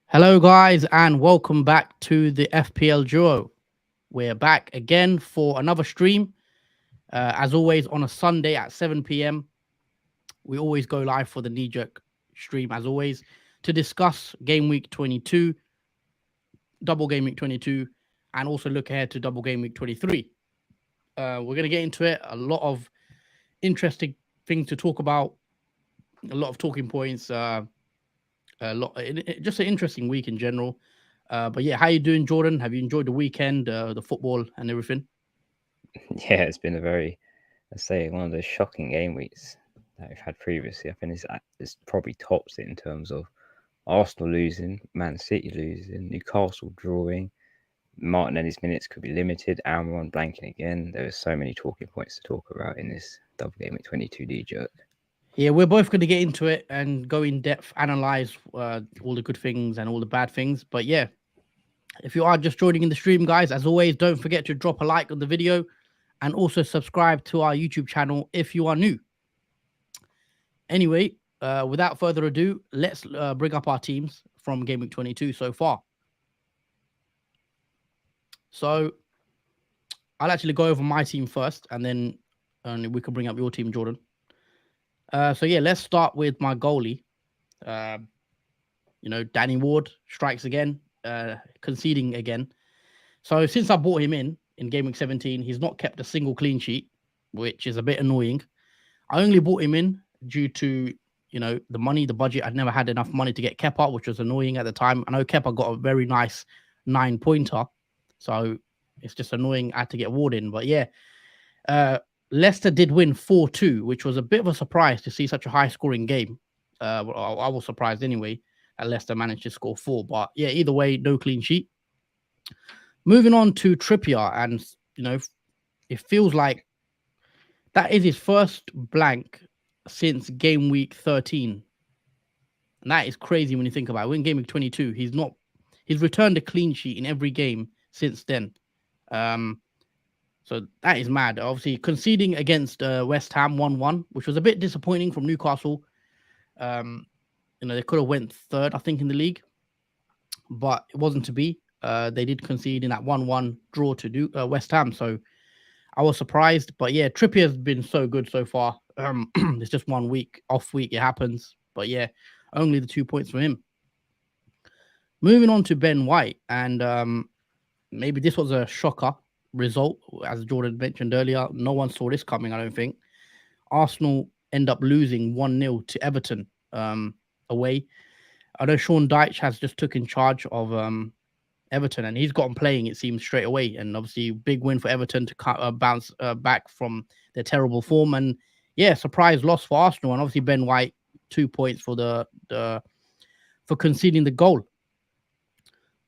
Hello, guys, and welcome back to the FPL Duo. We're back again for another stream. As always, on a Sunday at 7 p.m. We always go live for the knee-jerk stream, as always, to discuss Game Week 22, Double Game Week 22, and also look ahead to Double Game Week 23. We're going to get into it. A lot of interesting things to talk about, a lot of talking points, just an interesting week in general. But yeah, how you doing, Jordan? Have you enjoyed the weekend, the football and everything? Yeah, it's been a very, let's say, one of those shocking game weeks that we've had previously. I think it's probably tops it in terms of Arsenal losing, Man City losing, Newcastle drawing, Martinelli's minutes could be limited, Almiron blanking again. There were so many talking points to talk about in this Double Game Week 22 D-jerk. Yeah, we're both going to get into it and go in depth, analyze all the good things and all the bad things. But yeah, if you are just joining in the stream, guys, as always, don't forget to drop a like on the video and also subscribe to our YouTube channel if you are new. Anyway, without further ado, let's bring up our teams from Game Week 22 so far. So I'll actually go over my team first, and then we can bring up your team, Jordan. So yeah, let's start with my goalie. Danny Ward strikes again, conceding again. So since I bought him in Game Week 17, he's not kept a single clean sheet, which is a bit annoying. I only bought him in due to, the money, the budget. I'd never had enough money to get Kepa, which was annoying at the time. I know Kepa got a very nice 9-pointer, so it's just annoying I had to get Ward in. But yeah, Leicester did win 4-2, which was a bit of a surprise to see such a high-scoring game. I was surprised anyway that Leicester managed to score 4. But yeah, either way, no clean sheet. Moving on to Trippier, and it feels like that is his first blank since Game Week 13. And that is crazy when you think about it. We're in Game Week 22. He's returned a clean sheet in every game since then. So that is mad. Obviously, conceding against West Ham 1-1, which was a bit disappointing from Newcastle. They could have went third, I think, in the league, but it wasn't to be. They did concede in that 1-1 draw to West Ham, so I was surprised. But yeah, Trippier's been so good so far. It's just 1 week, off week, it happens. But yeah, only the 2 points from him. Moving on to Ben White, and maybe this was a shocker result, as Jordan mentioned earlier. No one saw this coming, I don't think. Arsenal end up losing 1-0 to Everton away. I know Sean Dyche has just took in charge of Everton, and he's gotten playing, it seems, straight away. And obviously, big win for Everton to bounce back from their terrible form. And yeah, surprise loss for Arsenal. And obviously, Ben White, 2 points for for conceding the goal.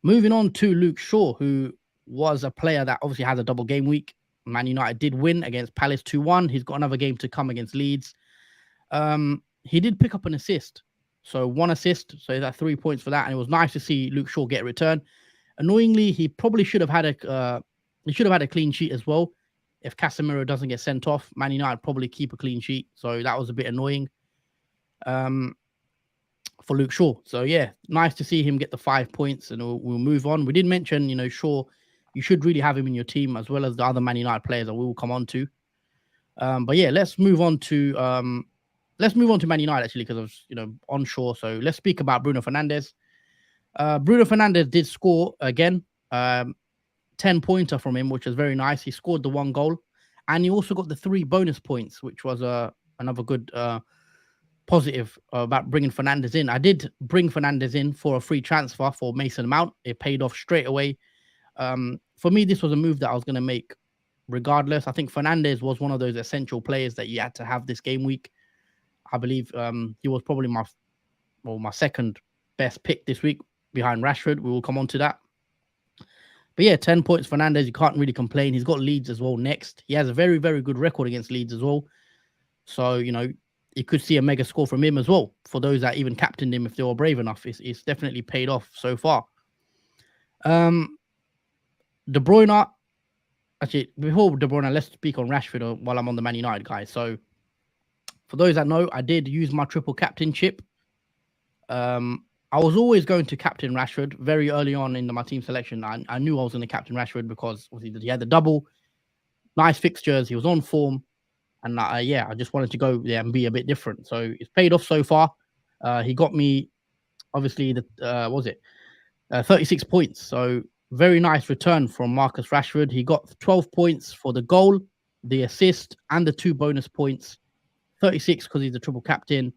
Moving on to Luke Shaw, who was a player that obviously has a double game week. Man United did win against Palace 2-1. He's got another game to come against Leeds. He did pick up an assist. So 1 assist. So that's 3 points for that. And it was nice to see Luke Shaw get a return. Annoyingly, he probably should have had a clean sheet as well. If Casemiro doesn't get sent off, Man United probably keep a clean sheet. So that was a bit annoying for Luke Shaw. So yeah, nice to see him get the 5 points, and we'll move on. We did mention, Shaw, you should really have him in your team, as well as the other Man United players that we will come on to. But yeah, let's move on to Man United, actually, because I was onshore. So let's speak about Bruno Fernandes. Bruno Fernandes did score again, 10-pointer from him, which was very nice. He scored the 1 goal, and he also got the 3 bonus points, which was another good positive about bringing Fernandes in. I did bring Fernandes in for a free transfer for Mason Mount. It paid off straight away. For me, this was a move that I was going to make regardless. I think Fernandes was one of those essential players that you had to have this game week. I believe he was probably my second best pick this week behind Rashford. We will come on to that. But yeah, 10 points, Fernandes. You can't really complain. He's got Leeds as well next. He has a very, very good record against Leeds as well. So, you could see a mega score from him as well. For those that even captained him, if they were brave enough, it's definitely paid off so far. De Bruyne, actually, before De Bruyne, let's speak on Rashford while I'm on the Man United guys. So, for those that know, I did use my triple captainship. I was always going to captain Rashford very early on in my team selection. I knew I was going to captain Rashford because obviously he had the double, nice fixtures, he was on form, and I just wanted to go there and be a bit different. So it's paid off so far. He got me obviously 36 points. So very nice return from Marcus Rashford. He got 12 points for the goal, the assist, and the 2 bonus points. 36 because he's the triple captain,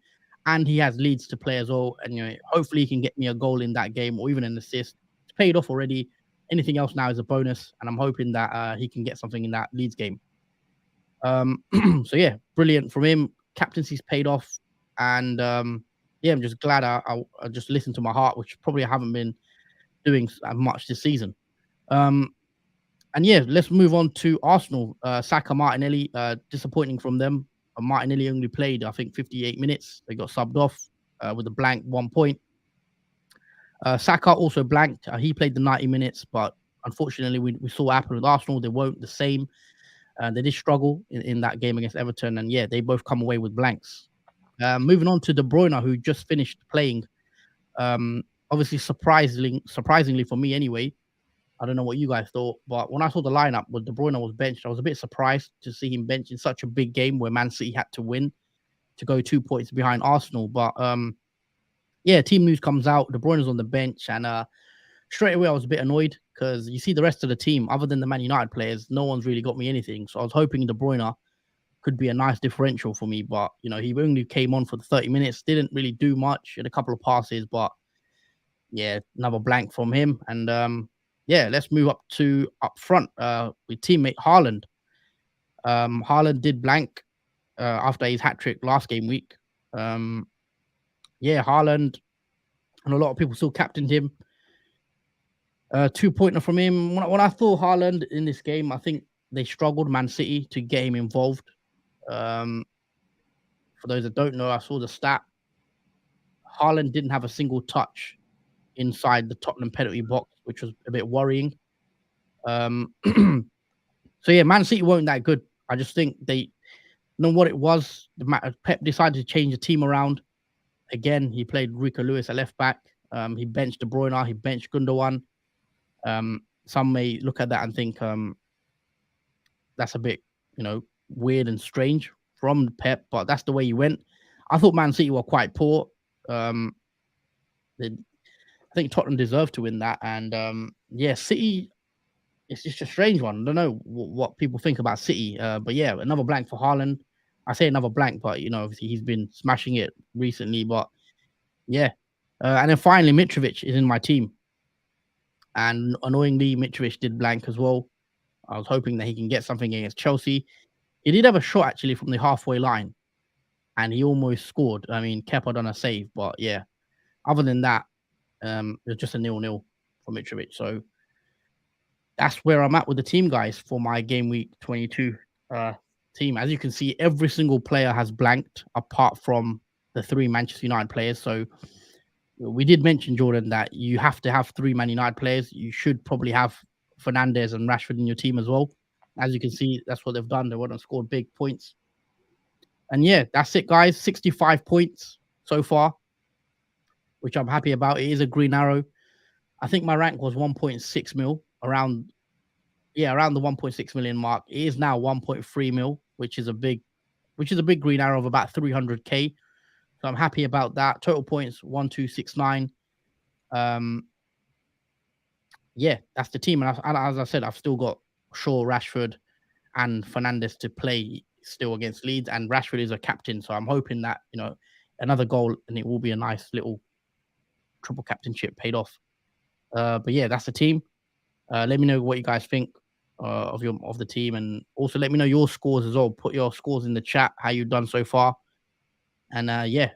and he has Leeds to play as well. And hopefully he can get me a goal in that game or even an assist. It's paid off already. Anything else now is a bonus, and I'm hoping that he can get something in that Leeds game. So yeah, brilliant from him. Captaincy's paid off, and yeah, I'm just glad I just listened to my heart, which probably I haven't been doing much this season. And yeah, let's move on to Arsenal. Saka, Martinelli, disappointing from them. Martinelli only played, I think, 58 minutes. They got subbed off with a blank 1 point. Saka also blanked. He played the 90 minutes, but unfortunately, we saw what happened with Arsenal. They weren't the same. They did struggle in that game against Everton, and yeah, they both come away with blanks. Moving on to De Bruyne, who just finished playing. Obviously, surprisingly for me anyway. I don't know what you guys thought, but when I saw the lineup with De Bruyne was benched, I was a bit surprised to see him benched in such a big game where Man City had to win to go 2 points behind Arsenal. But yeah, team news comes out. De Bruyne's on the bench, and straight away I was a bit annoyed because you see the rest of the team, other than the Man United players, no one's really got me anything. So I was hoping De Bruyne could be a nice differential for me, but he only came on for the 30 minutes, didn't really do much, had a couple of passes, but yeah, another blank from him. And yeah, let's move up front with teammate Haaland. Haaland did blank after his hat trick last game week. Yeah, Haaland, and a lot of people still captained him. 2-pointer from him. When I thought Haaland in this game, I think they struggled, Man City, to get him involved. For those that don't know, I saw the stat. Haaland didn't have a single touch inside the Tottenham penalty box, which was a bit worrying. So yeah, Man City weren't that good. I just think they know what it was. Pep decided to change the team around. Again, he played Rico Lewis at left back. He benched De Bruyne. He benched Gundogan. Some may look at that and think that's a bit, weird and strange from Pep, but that's the way he went. I thought Man City were quite poor. I think Tottenham deserved to win that, and yeah, City. It's just a strange one. I don't know what people think about City, but yeah, another blank for Haaland. I say another blank, but obviously he's been smashing it recently. But yeah, and then finally Mitrovic is in my team, and annoyingly Mitrovic did blank as well. I was hoping that he can get something against Chelsea. He did have a shot actually from the halfway line, and he almost scored. I mean, Kepa done a save, but yeah, other than that, it was just a 0-0 for Mitrovic. So that's where I'm at with the team, guys, for my game week 22 team. As you can see, every single player has blanked apart from the 3 Manchester United players. So we did mention, Jordan, that you have to have 3 Man United players. You should probably have Fernandes and Rashford in your team as well. As you can see, that's what they've done. They went and scored big points. And yeah, that's it, guys. 65 points so far, which I'm happy about. It is a green arrow. I think my rank was 1.6 mil, around the 1.6 million mark. It is now 1.3 mil, which is a big green arrow of about 300k. So I'm happy about that. Total points 1269. Yeah, that's the team. And as I said, I've still got Shaw, Rashford, and Fernandes to play still against Leeds, and Rashford is a captain. So I'm hoping that another goal, and it will be a nice little triple captainship paid off. But yeah, that's the team. Let me know what you guys think of the team, and also let me know your scores as well. Put your scores in the chat, how you've done so far. And yeah,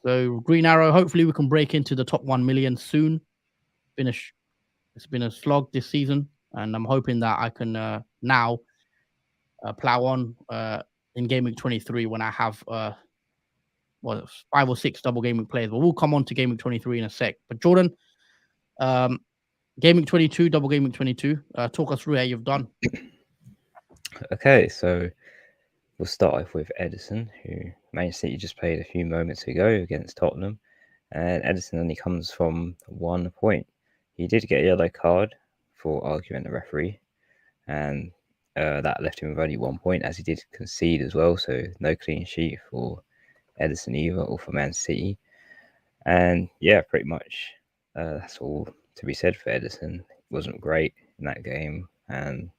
so green arrow. Hopefully, we can break into the top 1 million soon. It's been a slog this season, and I'm hoping that I can now plow on in game week 23 when I have 5 or 6 double game week players. But we'll come on to game week 23 in a sec. But Jordan, game week 22, double game week 22. Talk us through how you've done. Okay, so we'll start off with Edison, who Man City just played a few moments ago against Tottenham, and Edison only comes from 1 point. He did get a yellow card for arguing the referee, and that left him with only 1 point, as he did concede as well. So no clean sheet for Edison either, or for Man City. And yeah, pretty much that's all to be said for Edison. He wasn't great in that game, and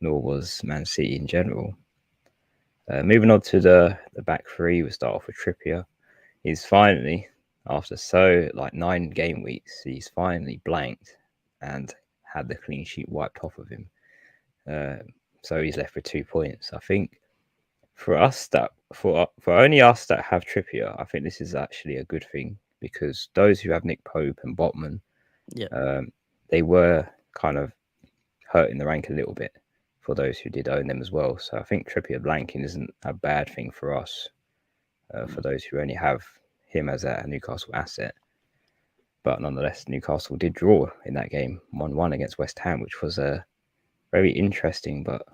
nor was Man City in general. Moving on to the back three, we start off with Trippier. He's finally, after like 9 game weeks, he's finally blanked and had the clean sheet wiped off of him. So he's left with 2 points. I think for us that for only us that have Trippier, I think this is actually a good thing, because those who have Nick Pope and Botman, Yeah. they were kind of hurting the rank a little bit for those who did own them as well. So I think Trippier blanking isn't a bad thing for us, for those who only have him as a Newcastle asset. But nonetheless, Newcastle did draw in that game, 1-1 against West Ham, which was a very interesting but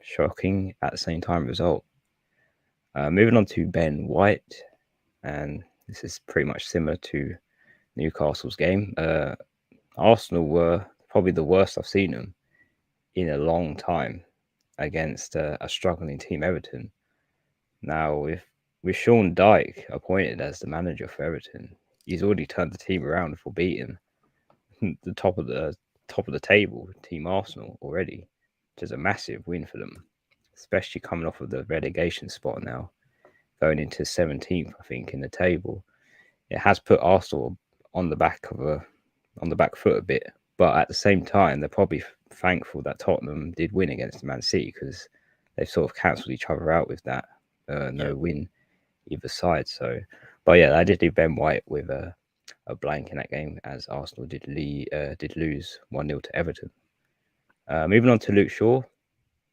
shocking at the same time result. Moving on to Ben White, and this is pretty much similar to Newcastle's game. Arsenal were probably the worst I've seen them in a long time against a struggling team, Everton. Now, with Sean Dyche appointed as the manager for Everton, he's already turned the team around for beating the top of the table team Arsenal already, which is a massive win for them, especially coming off of the relegation spot now, going into 17th, I think, in the table. It has put Arsenal on the back foot a bit, but at the same time, they're probably thankful that Tottenham did win against Man City, because they've sort of cancelled each other out with that no win either side. So, but yeah, I did leave Ben White with a blank in that game, as Arsenal did lose 1-0 to Everton. Moving on to Luke Shaw,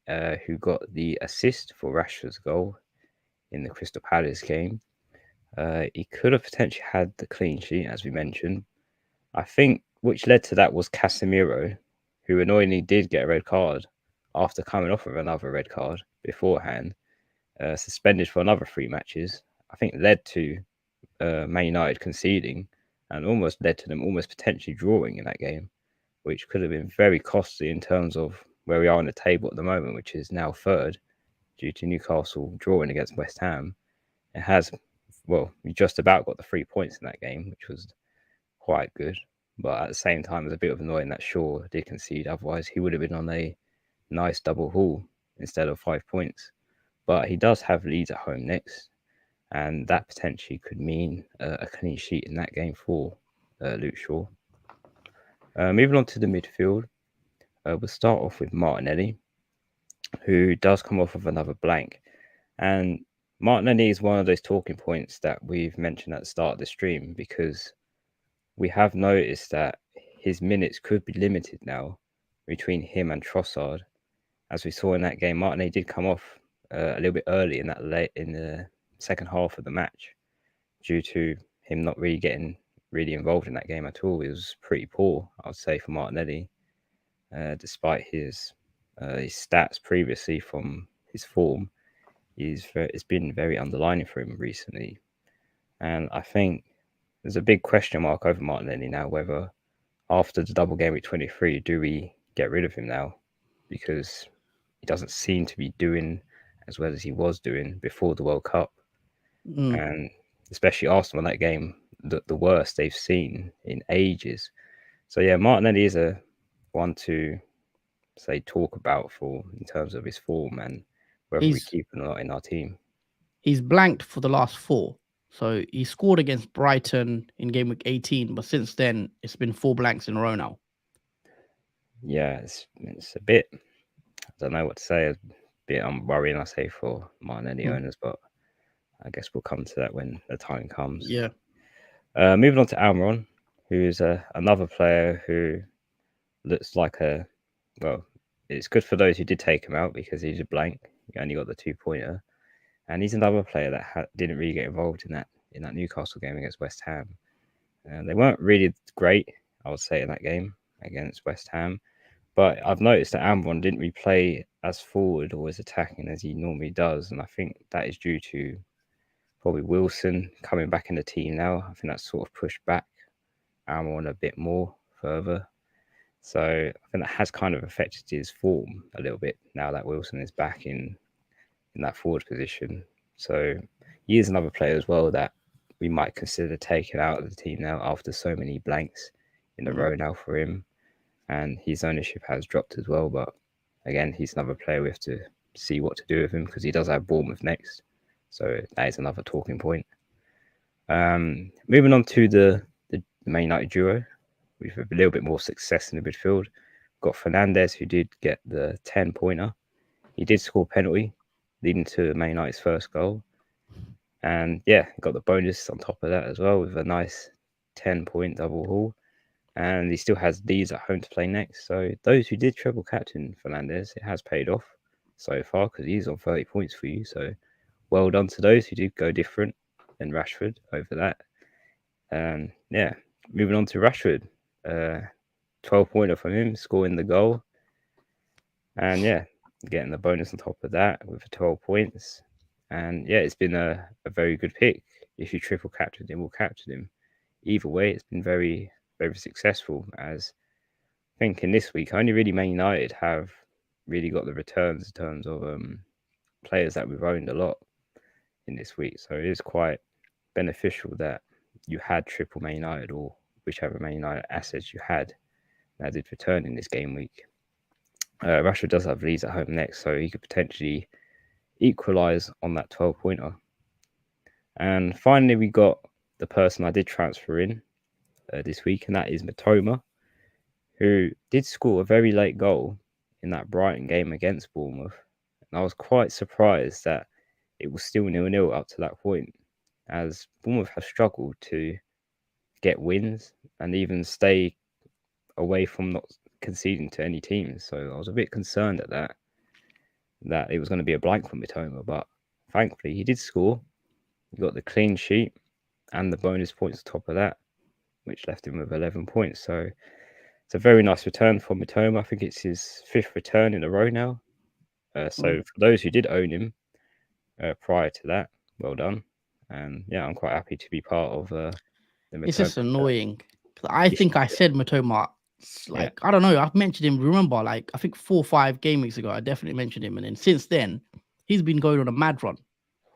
who got the assist for Rashford's goal in the Crystal Palace game. He could have potentially had the clean sheet, as we mentioned. I think which led to that was Casemiro, who annoyingly did get a red card after coming off of another red card beforehand, suspended for another 3 matches. I think led to Man United conceding, and almost led to them almost potentially drawing in that game, which could have been very costly in terms of where we are on the table at the moment, which is now third due to Newcastle drawing against West Ham. It has, well, we just about got the 3 points in that game, which was quite good. But at the same time, it's a bit of annoying that Shaw did concede. Otherwise, he would have been on a nice double haul instead of 5 points. But he does have Leeds at home next, and that potentially could mean a clean sheet in that game for Luke Shaw. Moving on to the midfield, we'll start off with Martinelli, who does come off of another blank. And Martinelli is one of those talking points that we've mentioned at the start of the stream, because we have noticed that his minutes could be limited now between him and Trossard. As we saw in that game, Martinelli did come off a little bit early in the second half of the match, due to him not really getting involved in that game at all. It was pretty poor, I would say, for Martinelli, despite his stats previously from his form. It's been very underlining for him recently, and I think there's a big question mark over Martinelli now, whether after the double game week 23, do we get rid of him now? Because he doesn't seem to be doing as well as he was doing before the World Cup. And especially Arsenal in that game, the worst they've seen in ages. So yeah, Martinelli is a one to say talk about for in terms of his form and whether we keep him or not in our team. He's blanked for the last 4. So he scored against Brighton in game week 18, but since then it's been 4 blanks in a row now. Yeah, it's a bit, I don't know what to say, a bit worrying, I say, for Martinelli owners, but I guess we'll come to that when the time comes. Yeah. Moving on to Almiron, who is another player who looks like it's good for those who did take him out, because he's a blank. He only got the 2-pointer. And he's another player that didn't really get involved in that Newcastle game against West Ham. They weren't really great, I would say, in that game against West Ham. But I've noticed that Ambron didn't really play as forward or as attacking as he normally does, and I think that is due to probably Wilson coming back in the team now. I think that's sort of pushed back Ambron a bit more further. So I think that has kind of affected his form a little bit now that Wilson is back in that forward position. So he is another player as well that we might consider taking out of the team now after so many blanks in a Mm. row now for him. And his ownership has dropped as well. But again, he's another player we have to see what to do with him because he does have Bournemouth next. So that is another talking point. Moving on to the Man United duo, with a little bit more success in the midfield. We've got Fernandez, who did get the 10-pointer. He did score a penalty, leading to Man United's first goal. And yeah, got the bonus on top of that as well with a nice 10-point double haul. And he still has Leeds at home to play next. So those who did treble captain Fernandez, it has paid off so far because he's on 30 points for you. So well done to those who did go different than Rashford over that. Yeah, moving on to Rashford. 12-pointer from him, scoring the goal. And yeah, getting the bonus on top of that with 12 points. And yeah, it's been a very good pick. If you triple captain him or captain him, either way, it's been very, very successful. As I think in this week, only really Man United have really got the returns in terms of players that we've owned a lot in this week. So it is quite beneficial that you had triple Man United or whichever Man United assets you had that did return in this game week. Rashford does have Leeds at home next, so he could potentially equalise on that 12-pointer. And finally, we got the person I did transfer in this week, and that is Matoma, who did score a very late goal in that Brighton game against Bournemouth. And I was quite surprised that it was still 0-0 up to that point, as Bournemouth have struggled to get wins and even stay away from not conceding to any teams. So I was a bit concerned at that it was going to be a blank for Mitoma, but thankfully he did score. He got the clean sheet and the bonus points on top of that, which left him with 11 points. So it's a very nice return for Mitoma. I think it's his 5th return in a row now. So for those who did own him prior to that, well done. And yeah, I'm quite happy to be part of the Mitoma. It's just annoying. I think I said Matoma, like, I don't know, I've mentioned him, remember, like, I think 4 or 5 game weeks ago, I definitely mentioned him. And then since then, he's been going on a mad run.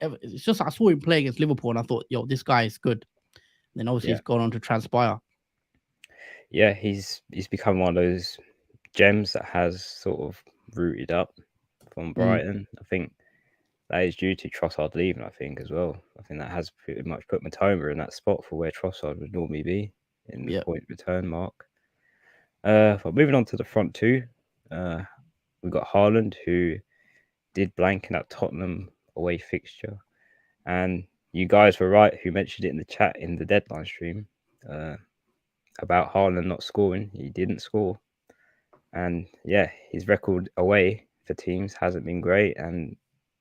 It's just, I saw him play against Liverpool and I thought, yo, this guy is good. And then obviously he's gone on to transpire. Yeah, he's become one of those gems that has sort of rooted up from Brighton. I think that is due to Trossard leaving, I think, as well. I think that has pretty much put Matoma in that spot for where Trossard would normally be in the point return mark. But moving on to the front two, we've got Haaland, who did blank in that Tottenham away fixture. And you guys were right who mentioned it in the chat in the deadline stream about Haaland not scoring. He didn't score. And yeah, his record away for teams hasn't been great. And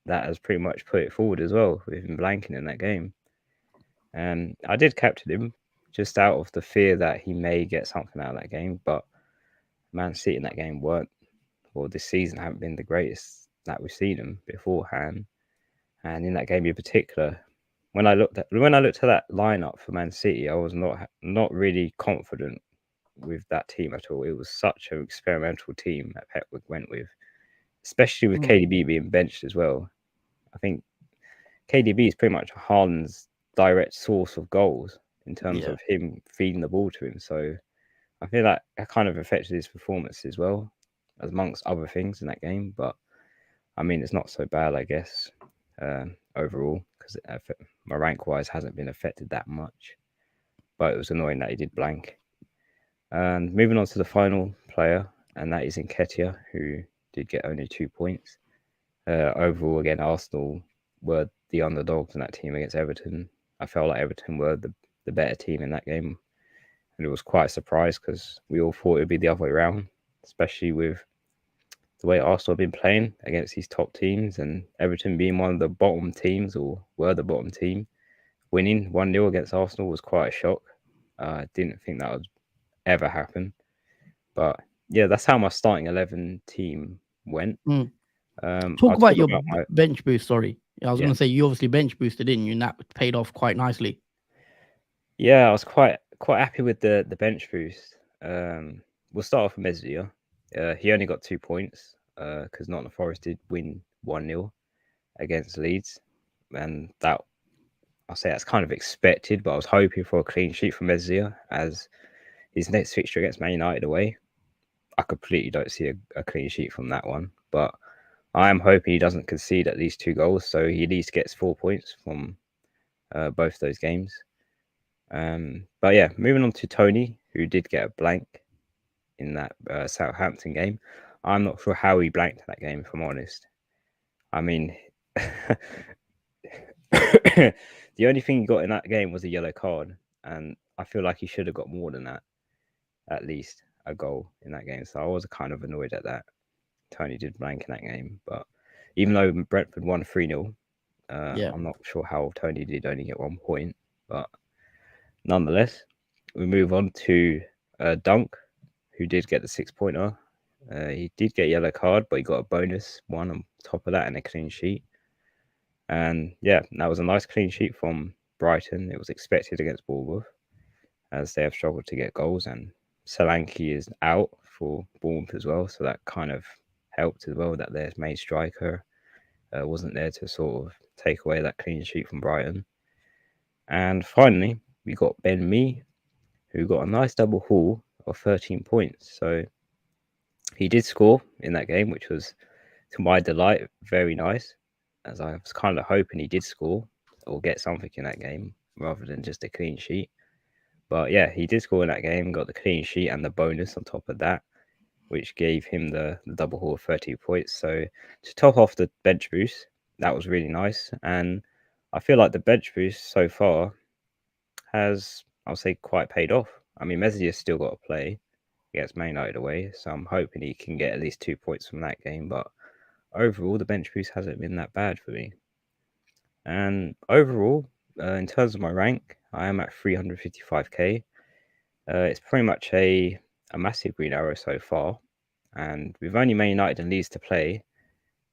that has pretty much put it forward as well with him blanking in that game. And I did captain him just out of the fear that he may get something out of that game. But Man City in that game weren't, well, this season haven't been the greatest that we've seen them beforehand. And in that game in particular, when I looked at that lineup for Man City, I was not really confident with that team at all. It was such an experimental team that Pep went with, especially with KDB being benched as well. I think KDB is pretty much Haaland's direct source of goals in terms of him feeding the ball to him. So I feel like that kind of affected his performance as well, as amongst other things in that game. But I mean, it's not so bad, I guess, overall, because my rank-wise hasn't been affected that much. But it was annoying that he did blank. And moving on to the final player, and that is Nketiah, who did get only 2 points. Overall, again, Arsenal were the underdogs in that team against Everton. I felt like Everton were the better team in that game. And it was quite a surprise because we all thought it would be the other way around, especially with the way Arsenal have been playing against these top teams, and Everton being one of the bottom teams, or were the bottom team. Winning 1-0 against Arsenal was quite a shock. I didn't think that would ever happen. But yeah, that's how my starting 11 team went. Mm. I'll Talk about talk your about my bench boost. Sorry, I was yeah. going to say you obviously bench boosted, didn't you? And that paid off quite nicely. Yeah, I was quite happy with the bench boost. We'll start off with Meslier. He only got 2 points because Nottingham Forest did win 1-0 against Leeds, and that I'll say that's kind of expected. But I was hoping for a clean sheet from Meslier as his next fixture against Man United away. I completely don't see a clean sheet from that one, but I am hoping he doesn't concede at least 2 goals, so he at least gets 4 points from both those games. But yeah, moving on to Tony, who did get a blank in that Southampton game. I'm not sure how he blanked that game, if I'm honest. I mean, the only thing he got in that game was a yellow card, and I feel like he should have got more than that, at least a goal in that game. So I was kind of annoyed at that. Tony did blank in that game, but even though Brentford won 3-0, Yeah. I'm not sure how Tony did only get 1 point, but nonetheless, we move on to Dunk, who did get the 6 pointer. He did get a yellow card, but he got a bonus one on top of that and a clean sheet. And yeah, that was a nice clean sheet from Brighton. It was expected against Bournemouth, as they have struggled to get goals. And Solanke is out for Bournemouth as well, so that kind of helped as well that their main striker wasn't there to sort of take away that clean sheet from Brighton. And finally, we got Ben Mee, who got a nice double haul of 13 points. So he did score in that game, which was, to my delight, very nice, as I was kind of hoping he did score or get something in that game rather than just a clean sheet. But yeah, he did score in that game, got the clean sheet and the bonus on top of that, which gave him the double haul of 30 points. So to top off the bench boost, that was really nice. And I feel like the bench boost so far has, I'll say, quite paid off. I mean, Messi has still got to play against Man United away, so I'm hoping he can get at least 2 points from that game. But overall, the bench boost hasn't been that bad for me. And overall, in terms of my rank, I am at 355k. It's pretty much a massive green arrow so far. And with only Man United and Leeds to play,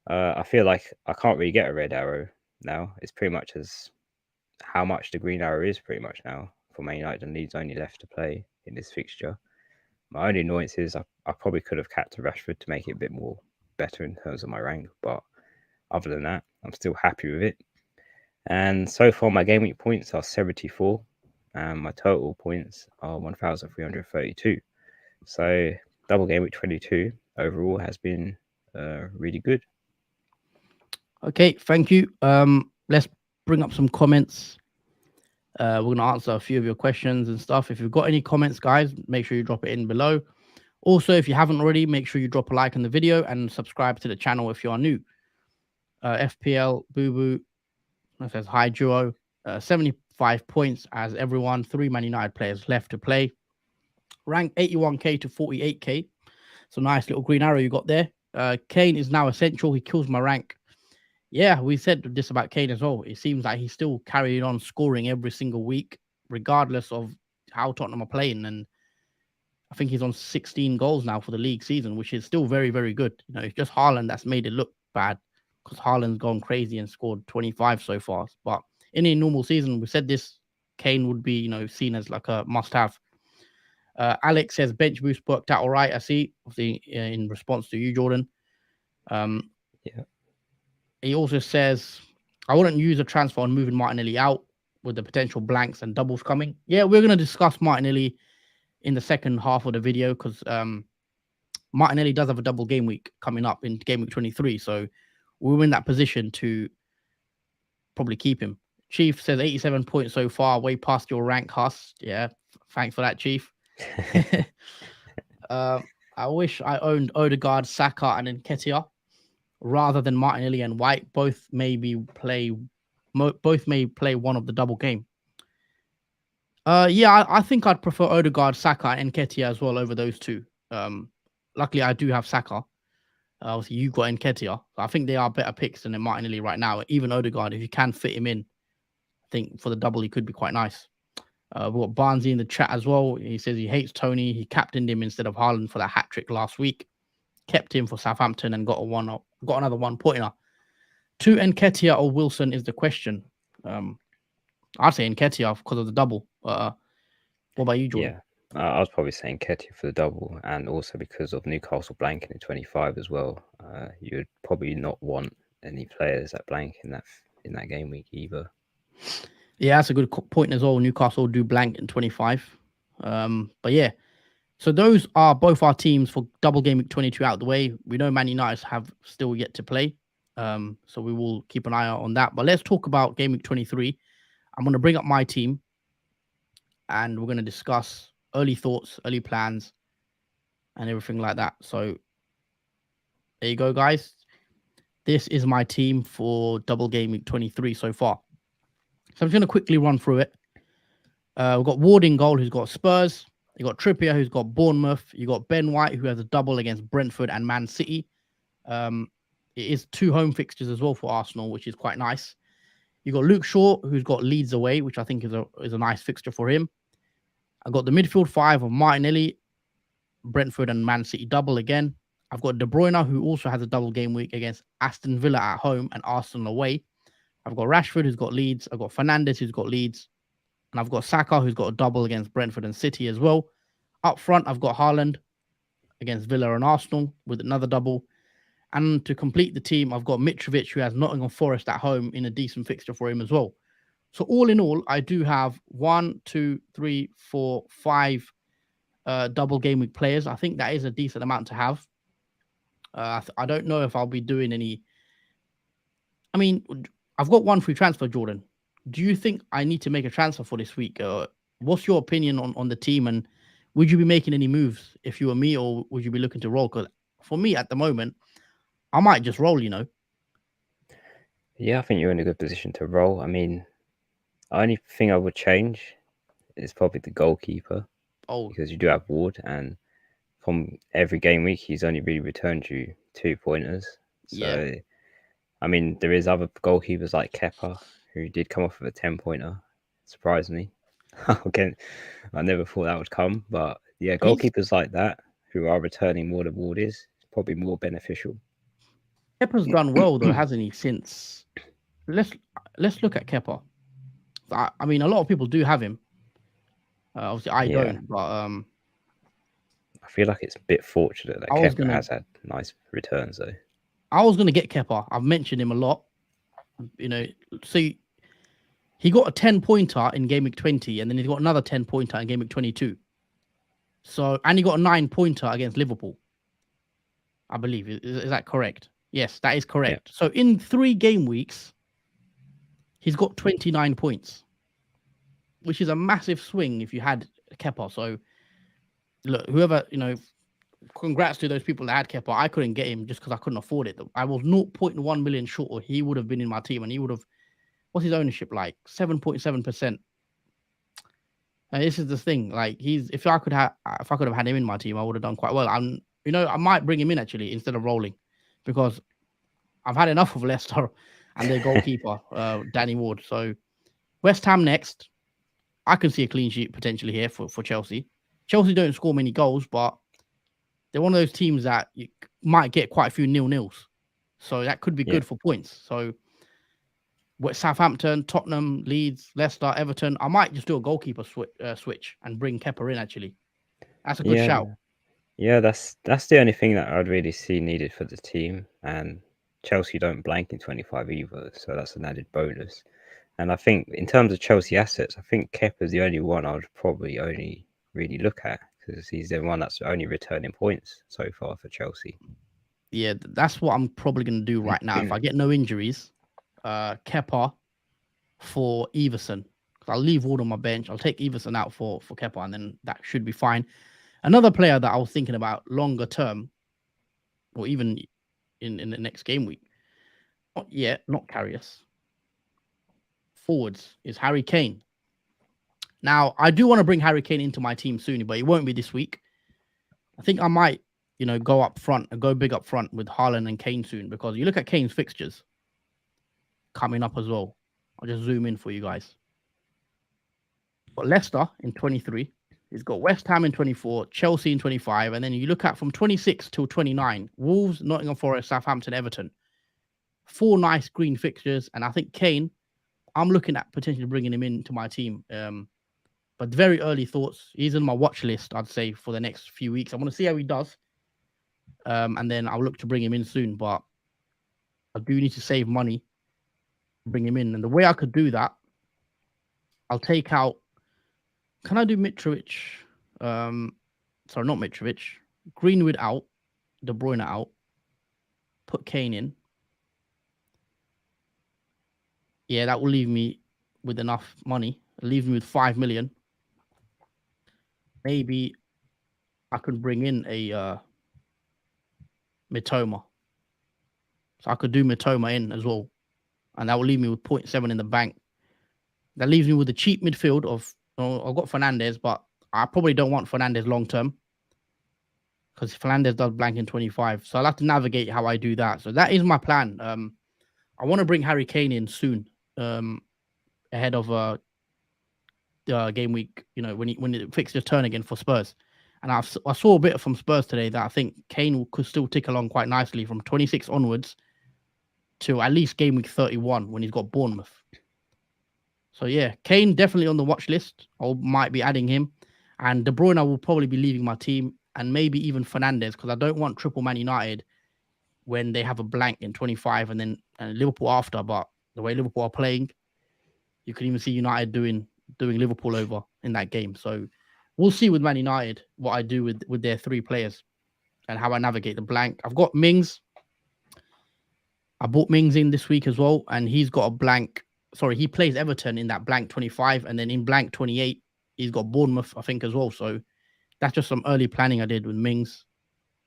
I feel like I can't really get a red arrow now. It's pretty much as how much the green arrow is pretty much now for Man United and Leeds only left to play in this fixture. My only annoyance is I probably could have captained Rashford to make it a bit more better in terms of my rank, but other than that, I'm still happy with it. And so far, my game week points are 74, and my total points are 1,332. So double game week 22 overall has been really good. Okay, thank you. Let's bring up some comments. We're going to answer a few of your questions and stuff. If you've got any comments, guys, make sure you drop it in below. Also, if you haven't already, make sure you drop a like on the video and subscribe to the channel if you are new. FPL Boo Boo says hi duo. 75 points as everyone. 3 Man United players left to play. Rank 81k to 48k. So nice little green arrow you got there. Kane is now essential. He kills my rank. Yeah, we said this about Kane as well. It seems like he's still carrying on scoring every single week, regardless of how Tottenham are playing. And I think he's on 16 goals now for the league season, which is still very, very good. You know, it's just Haaland that's made it look bad because Haaland's gone crazy and scored 25 so far. But in a normal season, we said this, Kane would be, you know, seen as like a must-have. Alex says bench boost worked out all right. I see, obviously, in response to you, Jordan. Yeah. He also says, I wouldn't use a transfer on moving Martinelli out with the potential blanks and doubles coming. Yeah, we're going to discuss Martinelli in the second half of the video because Martinelli does have a double game week coming up in game week 23. So we're in that position to probably keep him. Chief says 87 points so far, way past your rank, Huss. Yeah, thanks for that, Chief. I wish I owned Odegaard, Saka, and Nketiah rather than Martinelli and White. Both may play one of the double game. Yeah, I think I'd prefer Odegaard, Saka, and Nketiah as well over those two. Luckily, I do have Saka. Obviously, you've got Nketiah. I think they are better picks than Martinelli right now. Even Odegaard, if you can fit him in, I think for the double, he could be quite nice. We've got Barnsley in the chat as well. He says he hates Tony. He captained him instead of Haaland for that hat trick last week. Kept him for Southampton and got another 1 pointer. To Nketiah or Wilson is the question. I'd say Nketiah because of the double. What about you, Jordan? Yeah, I was probably saying Nketiah for the double, and also because of Newcastle blanking in 25 as well. You'd probably not want any players that blank in that game week either. Yeah, that's a good point as well. Newcastle do blank in 25. But yeah, so those are both our teams for double game week 22 out of the way. We know Man United have still yet to play. So we will keep an eye out on that. But let's talk about game week 23. I'm going to bring up my team and we're going to discuss early thoughts, early plans, and everything like that. So there you go, guys. This is my team for double game week 23 so far. So I'm just going to quickly run through it. We've got Ward in goal, who's got Spurs. You got Trippier, who's got Bournemouth. You got Ben White, who has a double against Brentford and Man City. It is 2 home fixtures as well for Arsenal, which is quite nice. You got Luke Shaw, who's got Leeds away, which I think is a nice fixture for him. I got the midfield 5 of Martinelli, Brentford and Man City double again. I've got De Bruyne, who also has a double game week against Aston Villa at home and Arsenal away. I've got Rashford, who's got Leeds. I've got Fernandes, who's got Leeds. And I've got Saka, who's got a double against Brentford and City as well. Up front, I've got Haaland against Villa and Arsenal with another double. And to complete the team, I've got Mitrovic, who has Nottingham Forest at home in a decent fixture for him as well. So all in all, I do have 1, 2, 3, 4, 5 double game week players. I think that is a decent amount to have. I don't know if I'll be doing any. I mean, I've got 1 free transfer, Jordan. Do you think I need to make a transfer for this week? What's your opinion on the team? And would you be making any moves if you were me, or would you be looking to roll? Because for me at the moment, I might just roll, Yeah, I think you're in a good position to roll. I mean, the only thing I would change is probably the goalkeeper. Oh, because you do have Ward, and from every game week, he's only really returned you 2 pointers. So, yeah. I mean, there is other goalkeepers like Kepa, who did come off with a 10-pointer. Surprised me. Again, I never thought that would come. But yeah, goalkeepers like that, who are returning more than Ward is probably more beneficial. Kepa's done well, though, hasn't he, since... Let's look at Kepa. I mean, a lot of people do have him. Obviously, I don't, but I feel like it's a bit fortunate that Kepa has had nice returns, though. I was going to get Kepa. I've mentioned him a lot. So he got a 10-pointer in game week 20, and then he got another 10-pointer in game week 22. So, and he got a 9-pointer against Liverpool, I believe. Is that correct? Yes, that is correct. Yeah. So in 3 game weeks, he's got 29 points, which is a massive swing if you had Kepa. So look, whoever, congrats to those people that had Kepa. I couldn't get him just because I couldn't afford it. I was 0.1 million short, or he would have been in my team, and he would have. What's his ownership like? 7.7%. And this is the thing. Like if I could have had him in my team, I would have done quite well. I might bring him in actually instead of rolling, because I've had enough of Leicester and their goalkeeper, Danny Ward. So West Ham next. I can see a clean sheet potentially here for Chelsea. Chelsea don't score many goals, but they're one of those teams that you might get quite a few 0-0s. So that could be good for points. So Southampton, Tottenham, Leeds, Leicester, Everton. I might just do a goalkeeper switch and bring Kepa in, actually. That's a good shout. Yeah, that's the only thing that I'd really see needed for the team. And Chelsea don't blank in 25 either, so that's an added bonus. And I think in terms of Chelsea assets, I think Kepa's the only one I would probably only really look at, because he's the one that's only returning points so far for Chelsea. Yeah, that's what I'm probably going to do right now. If I get no injuries, Kepa for Everson. I'll leave Ward on my bench. I'll take Everson out for Kepa, and then that should be fine. Another player that I was thinking about longer term, or even in the next game week, not Karius. Forwards is Harry Kane. Now, I do want to bring Harry Kane into my team soon, but it won't be this week. I think I might, go up front and go big up front with Haaland and Kane soon, because you look at Kane's fixtures coming up as well. I'll just zoom in for you guys. got Leicester in 23. He's got West Ham in 24, Chelsea in 25, and then you look at from 26 till 29, Wolves, Nottingham Forest, Southampton, Everton. 4 nice green fixtures, and I think Kane, I'm looking at potentially bringing him into my team. But very early thoughts. He's on my watch list, I'd say, for the next few weeks. I want to see how he does, and then I'll look to bring him in soon. But I do need to save money to bring him in, and the way I could do that, I'll take out. Can I do Mitrovic? Sorry, not Mitrovic. Greenwood out, De Bruyne out. Put Kane in. Yeah, that will leave me with enough money. It'll leave me with 5 million. Maybe I could bring in a Mitoma. So I could do Mitoma in as well. And that will leave me with 0.7 in the bank. That leaves me with a cheap midfield of, I've got Fernandes, but I probably don't want Fernandes long term. Because Fernandes does blank in 25. So I'll have to navigate how I do that. So that is my plan. I want to bring Harry Kane in soon. Ahead of game week, when the fixtures turn again for Spurs. And I saw a bit from Spurs today that I think Kane could still tick along quite nicely from 26 onwards to at least game week 31 when he's got Bournemouth. So yeah, Kane definitely on the watch list. I might be adding him. And De Bruyne will probably be leaving my team, and maybe even Fernandes, because I don't want triple Man United when they have a blank in 25 and then Liverpool after. But the way Liverpool are playing, you can even see United doing Liverpool over in that game. So we'll see with Man United what I do with their 3 players and how I navigate the blank. I've got Mings. I bought Mings in this week as well, and he's got a blank. Sorry, he plays Everton in that blank 25, and then in blank 28, he's got Bournemouth, I think, as well. So that's just some early planning I did with Mings.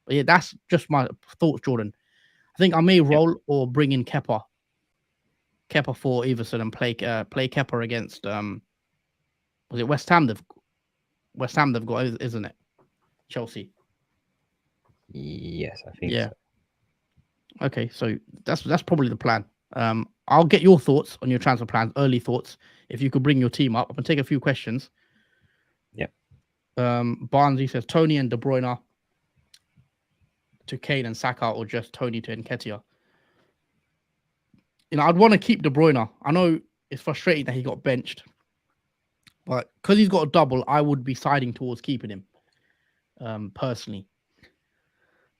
But yeah, that's just my thoughts, Jordan. I think I may roll or bring in Kepa for Everson and play Kepa against was it West Ham? West Ham they've got, isn't it? Chelsea. Yes, I think so. Okay, so that's probably the plan. I'll get your thoughts on your transfer plans, early thoughts. If you could bring your team up, I'm gonna take a few questions. Yep. Barnsley says Tony and De Bruyne to Kane and Saka, or just Tony to Nketiah. I'd want to keep De Bruyne. I know it's frustrating that he got benched, but because he's got a double, I would be siding towards keeping him, personally.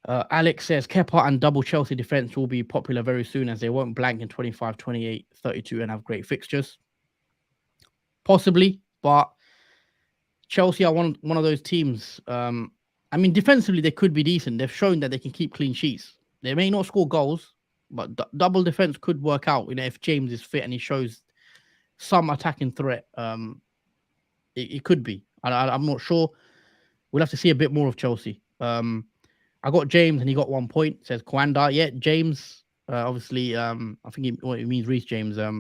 Alex says Kepa and double Chelsea defense will be popular very soon, as they won't blank in 25, 28, 32 and have great fixtures. Possibly, but Chelsea are one of those teams. I mean, defensively, they could be decent. They've shown that they can keep clean sheets. They may not score goals, but double defense could work out. If James is fit and he shows some attacking threat, it could be. I'm not sure. We'll have to see a bit more of Chelsea. I got James and he got 1 point. Says Kwanda. Yeah, James. Obviously, I think it means Reece James. I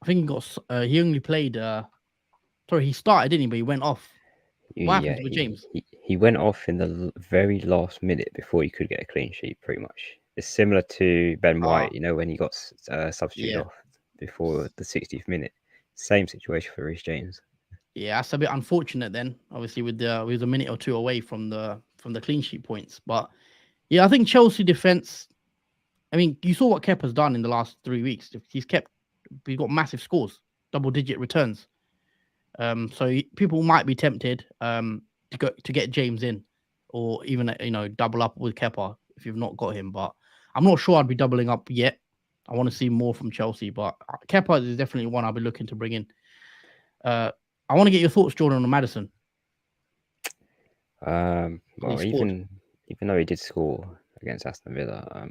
think he got. He only played. Sorry, he started, didn't he? But he went off. What happened with James? He went off in the very last minute before he could get a clean sheet. Pretty much, it's similar to Ben White. When he got substituted off before the 60th minute. Same situation for Reece James. Yeah, that's a bit unfortunate then. Obviously, we was a minute or two away from the clean sheet points. But yeah, I think Chelsea defense. I mean, you saw what Kepa's done in the last 3 weeks. He's got massive scores, double-digit returns. So people might be tempted to get James in, or even double up with Kepa if you've not got him. But I'm not sure I'd be doubling up yet. I want to see more from Chelsea, but Kepa is definitely one I'll be looking to bring in. I want to get your thoughts, Jordan, on Maddison. Well, even though he did score against Aston Villa,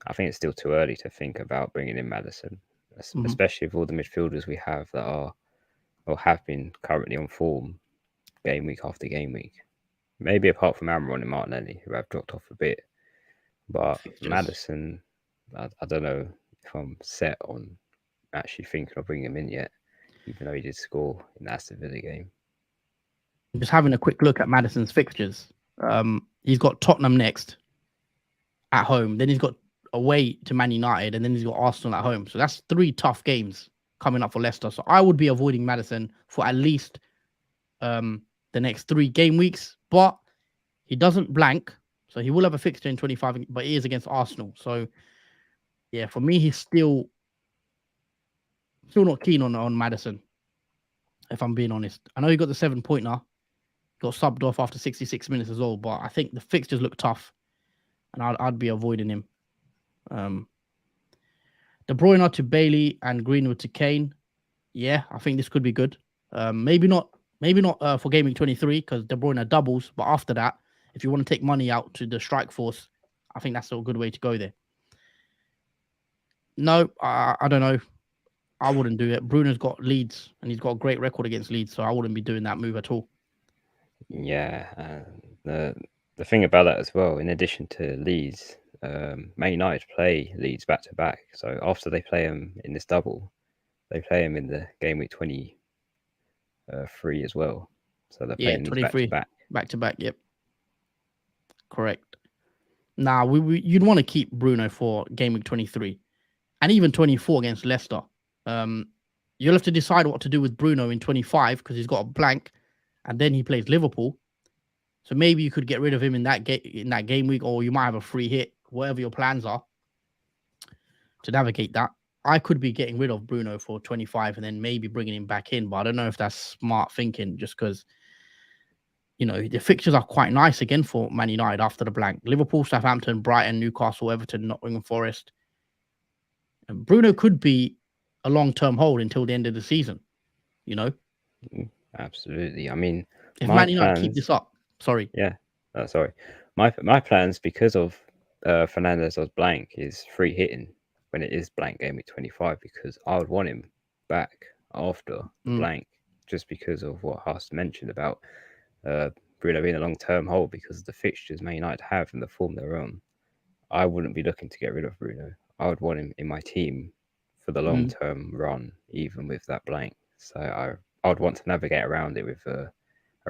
I think it's still too early to think about bringing in Maddison, especially with all the midfielders we have that are or have been currently on form game week after game week. Maybe apart from Amron and Martinelli, who have dropped off a bit. But Maddison, I don't know if I'm set on actually thinking of bringing him in yet, even though he did score in the Aston Villa game. Just having a quick look at Maddison's fixtures. He's got Tottenham next at home. Then he's got away to Man United, and then he's got Arsenal at home. So that's 3 tough games coming up for Leicester. So I would be avoiding Maddison for at least the next 3 game weeks. But he doesn't blank, so he will have a fixture in 25, but he is against Arsenal. So yeah, for me, he's still not keen on Maddison, if I'm being honest. I know he got the 7-pointer, got subbed off after 66 minutes as well, but I think the fixtures look tough, and I'd be avoiding him. De Bruyne to Bailey and Greenwood to Kane. Yeah, I think this could be good. Maybe not for Game Week 23 because De Bruyne doubles, but after that, if you want to take money out to the strike force, I think that's a good way to go there. No, I don't know. I wouldn't do it. Bruno's got Leeds, and he's got a great record against Leeds, so I wouldn't be doing that move at all. Yeah, the thing about that as well, in addition to Leeds, Man United play Leeds back to back. So after they play them in this double, they play them in the Game Week 23 as well. So they're playing Leeds back to back. Back to back, yep. Correct. Now, you'd want to keep Bruno for Game Week 23 and even 24 against Leicester. You'll have to decide what to do with Bruno in 25 because he's got a blank, and then he plays Liverpool. So maybe you could get rid of him in that game week, or you might have a free hit, whatever your plans are to navigate that. I could be getting rid of Bruno for 25 and then maybe bringing him back in, but I don't know if that's smart thinking just because, the fixtures are quite nice again for Man United after the blank. Liverpool, Southampton, Brighton, Newcastle, Everton, Nottingham Forest. And Bruno could be a long-term hold until the end of the season, Absolutely. I mean, if Man United keep this up, sorry. Yeah, sorry. My plans, because of Fernandez's blank, is free hitting when it is blank Game Week 25 because I would want him back after the blank, just because of what Haas mentioned about Bruno being a long-term hold because of the fixtures Man United have and the form they're on. I wouldn't be looking to get rid of Bruno. I would want him in my team for the long-term run, even with that blank. So I would want to navigate around it with a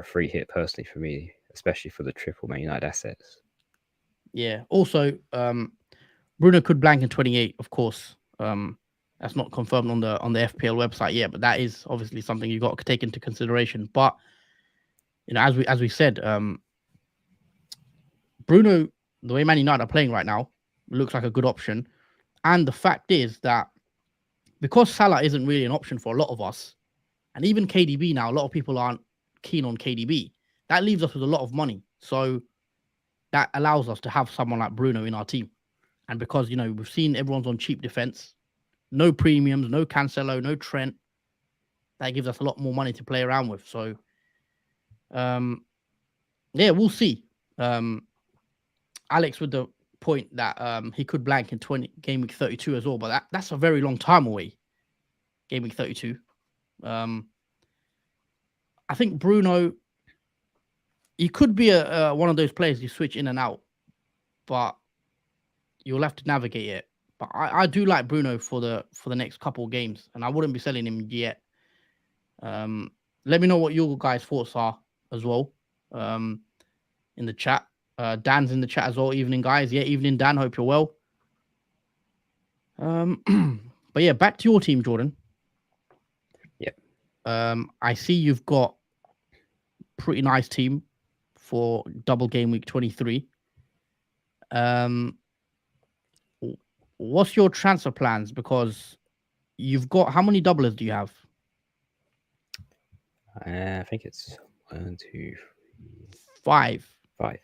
free hit personally for me, especially for the triple Man United assets. Yeah. Also, Bruno could blank in 28, of course. That's not confirmed on the FPL website yet, but that is obviously something you've got to take into consideration. But as we said, Bruno, the way Man United are playing right now, looks like a good option. And the fact is that because Salah isn't really an option for a lot of us, and even KDB now, a lot of people aren't keen on KDB. That leaves us with a lot of money. So that allows us to have someone like Bruno in our team. And because, we've seen everyone's on cheap defense, no premiums, no Cancelo, no Trent, that gives us a lot more money to play around with. So, yeah, we'll see. Alex with the point that he could blank in Game Week 32 as well, but that's a very long time away. Game Week 32. I think Bruno, he could be one of those players you switch in and out, but you'll have to navigate it. But I do like Bruno for the next couple of games, and I wouldn't be selling him yet. Let me know what your guys' thoughts are as well in the chat. Dan's in the chat as well. Evening, guys. Yeah, evening, Dan. Hope you're well. But yeah, back to your team, Jordan. Yep. I see you've got pretty nice team for Double Game Week 23. What's your transfer plans? Because you've got, how many doublers do you have? I think it's 1, 2, 3, 5. 5.